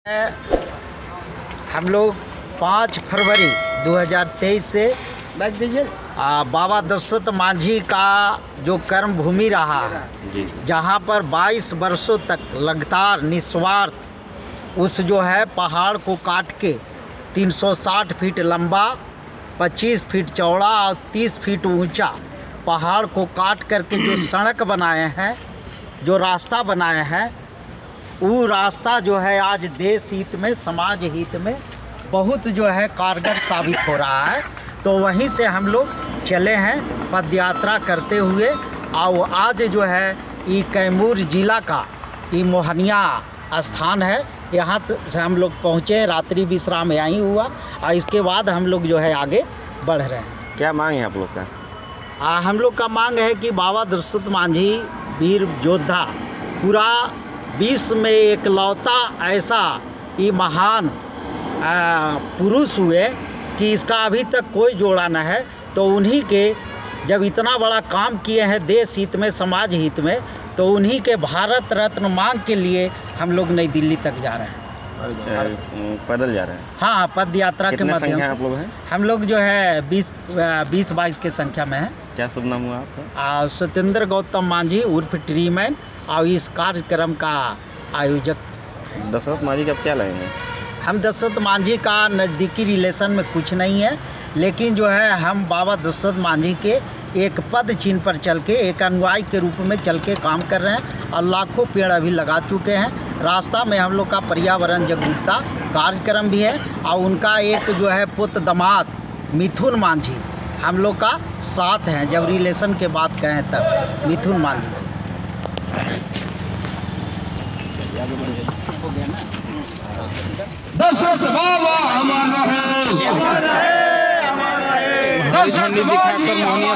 हम लोग 5 फरवरी 2023 से बाबा दशरथ मांझी का जो कर्म भूमि रहा है, जहाँ पर 22 वर्षों तक लगातार निस्वार्थ उस जो है पहाड़ को काट के 360 फीट लंबा, 25 फीट चौड़ा और 30 फीट ऊंचा पहाड़ को काट करके जो सड़क बनाए हैं, जो रास्ता बनाए हैं, वो रास्ता जो है आज देश हित में, समाज हित में बहुत जो है कारगर साबित हो रहा है। तो वहीं से हम लोग चले हैं पद यात्रा करते हुए। और आज जो है ये कैमूर जिला का ये मोहनिया स्थान है, यहाँ से हम लोग पहुँचे, रात्रि विश्राम यहीं हुआ और इसके बाद हम लोग जो है आगे बढ़ रहे हैं। क्या मांग है आप लोग का? हम लोग का मांग है कि बाबा दशरथ मांझी वीर योद्धा, पूरा विश्व में एकलौता ऐसा ये महान पुरुष हुए कि इसका अभी तक कोई जोड़ा न है। तो उन्हीं के जब इतना बड़ा काम किए हैं देश हित में, समाज हित में, तो उन्हीं के भारत रत्न मांग के लिए हम लोग नई दिल्ली तक जा रहे हैं। पैदल जा रहे हैं? हाँ, पद यात्रा के माध्यम से। आप लोग हैं? हम लोग जो है 20-22 के संख्या में हैं। क्या शुभ नाम हुआ आपका? सत्येंद्र गौतम मांझी उर्फ ट्रीमैन, और इस कार्यक्रम का आयोजक। दशरथ मांझी का क्या लगेंगे? हम दशरथ मांझी का नज़दीकी रिलेशन में कुछ नहीं है, लेकिन जो है हम बाबा दशरथ मांझी के एक पद चिन्ह पर चल के, एक अनुयायी के रूप में चल के काम कर रहे हैं और लाखों पेड़ अभी लगा चुके हैं। रास्ता में हम लोग का पर्यावरण जागरूकता कार्यक्रम भी है और उनका एक जो है पुत्र दामाद मिथुन मांझी हम लोग का साथ हैं। जब रिलेशन के बात कहें तब मिथुन मांझी दशरथ बाबा हमारा है, झंडी दिखाकर मोहनिया